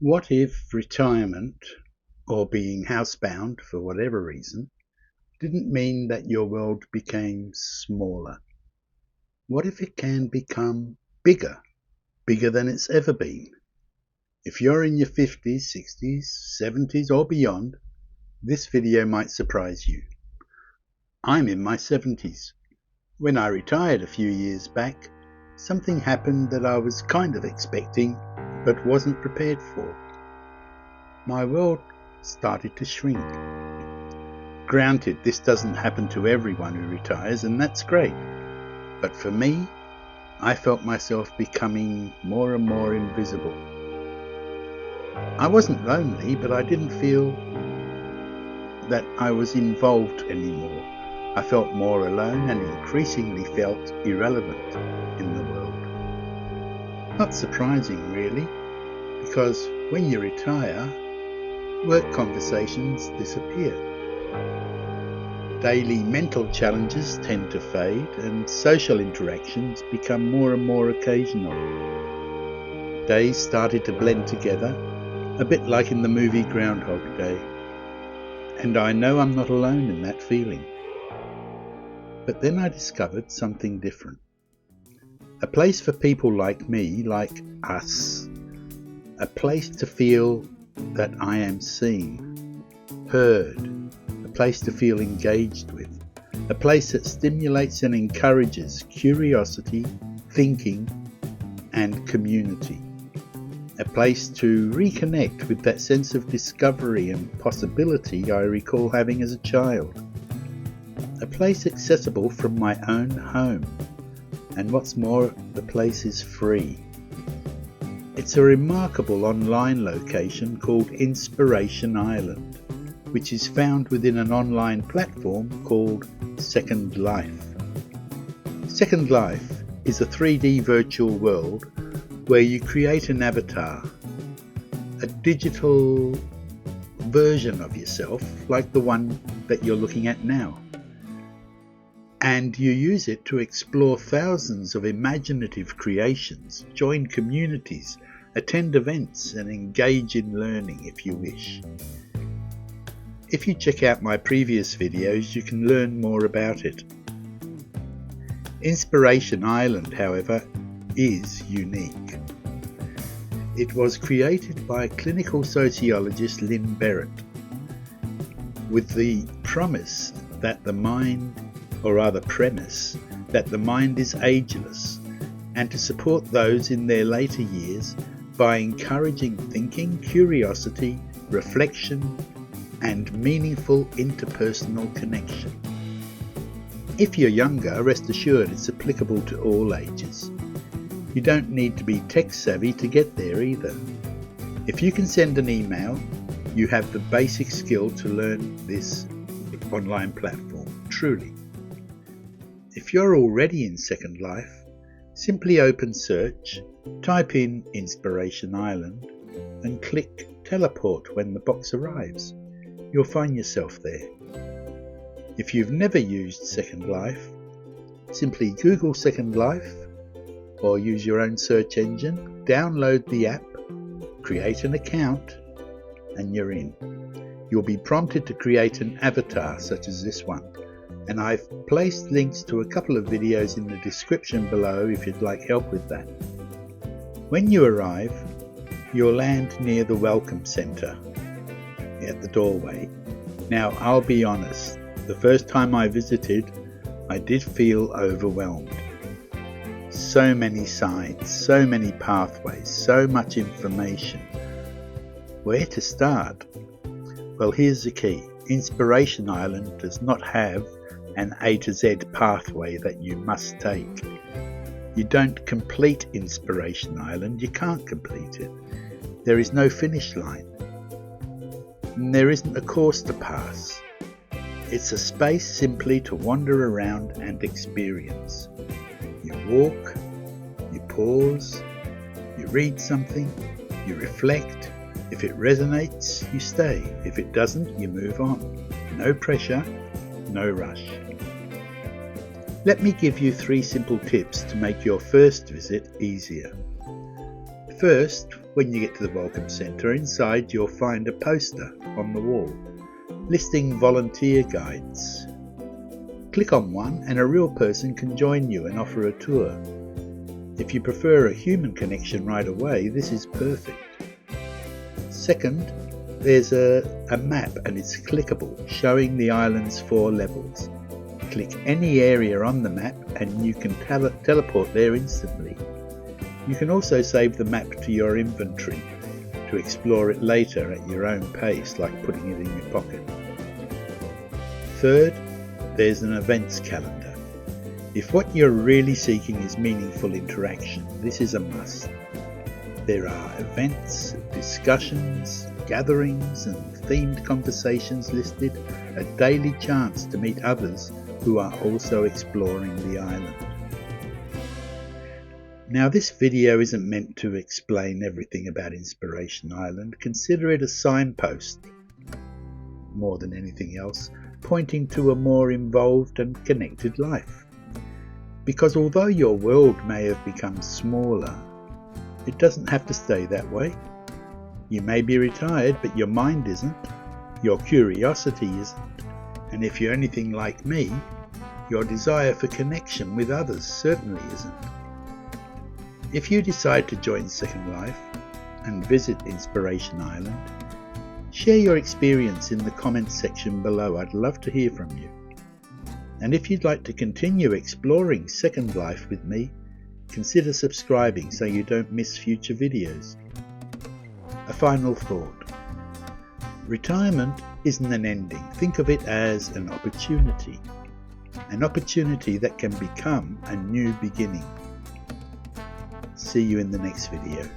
What if retirement, or being housebound for whatever reason, didn't mean that your world became smaller? What if it can become bigger than it's ever been? If you're in your 50s, 60s, 70s or beyond, this video might surprise you. I'm in my 70s. When I retired a few years back, something happened that I was kind of expecting but wasn't prepared for. My world started to shrink. Granted, this doesn't happen to everyone who retires, and that's great. But for me, I felt myself becoming more and more invisible. I wasn't lonely, but I didn't feel that I was involved anymore. I felt more alone and increasingly felt irrelevant in the world. Not surprising, really, because when you retire, work conversations disappear. Daily mental challenges tend to fade, and social interactions become more and more occasional. Days started to blend together, a bit like in the movie Groundhog Day. And I know I'm not alone in that feeling. But then I discovered something different. A place for people like me, like us. A place to feel that I am seen, heard. A place to feel engaged with. A place that stimulates and encourages curiosity, thinking, and community. A place to reconnect with that sense of discovery and possibility I recall having as a child. A place accessible from my own home, and what's more, the place is free. It's a remarkable online location called Inspiration Island, which is found within an online platform called Second Life. Second Life is a 3D virtual world where you create an avatar, a digital version of yourself like the one that you're looking at now. And you use it to explore thousands of imaginative creations, join communities, attend events, and engage in learning if you wish. If you check out my previous videos, you can learn more about it. Inspiration Island, however, is unique. It was created by clinical sociologist Lynne Berret with the promise that the mind, or rather premise, that the mind is ageless, and to support those in their later years by encouraging thinking, curiosity, reflection, and meaningful interpersonal connection. If you're younger, rest assured it's applicable to all ages. You don't need to be tech savvy to get there either. If you can send an email, you have the basic skill to learn this online platform, truly. If you're already in Second Life, simply open search, type in Inspiration Island, and click teleport when the box arrives. You'll find yourself there. If you've never used Second Life, simply Google Second Life or use your own search engine, download the app, create an account, and you're in. You'll be prompted to create an avatar such as this one, and I've placed links to a couple of videos in the description below if you'd like help with that. When you arrive, you'll land near the Welcome Centre at the doorway. Now, I'll be honest, the first time I visited, I did feel overwhelmed. So many signs, so many pathways, so much information. Where to start? Well, here's the key. Inspiration Island does not have an A to Z pathway that you must take. You don't complete Inspiration Island, you can't complete it. There is no finish line. And there isn't a course to pass. It's a space simply to wander around and experience. You walk, you pause, you read something, you reflect. If it resonates, you stay. If it doesn't, you move on. No pressure, no rush. Let me give you 3 simple tips to make your first visit easier. First, When you get to the Welcome Centre, inside you'll find a poster on the wall listing volunteer guides. Click on one and a real person can join you and offer a tour. If you prefer a human connection right away, this is perfect. Second, there's a map and it's clickable, showing the island's 4 levels. Click any area on the map and you can teleport there instantly. You can also save the map to your inventory to explore it later at your own pace, like putting it in your pocket. Third, there's an events calendar. If what you're really seeking is meaningful interaction, this is a must. There are events, discussions, gatherings and themed conversations listed, a daily chance to meet others who are also exploring the island. Now, this video isn't meant to explain everything about Inspiration Island. Consider it a signpost, more than anything else, pointing to a more involved and connected life. Because although your world may have become smaller, it doesn't have to stay that way. You may be retired, but your mind isn't, your curiosity isn't, and if you're anything like me, your desire for connection with others certainly isn't. If you decide to join Second Life and visit Inspiration Island, share your experience in the comments section below. I'd love to hear from you. And if you'd like to continue exploring Second Life with me, consider subscribing so you don't miss future videos. A final thought. Retirement isn't an ending. Think of it as an opportunity that can become a new beginning. See you in the next video.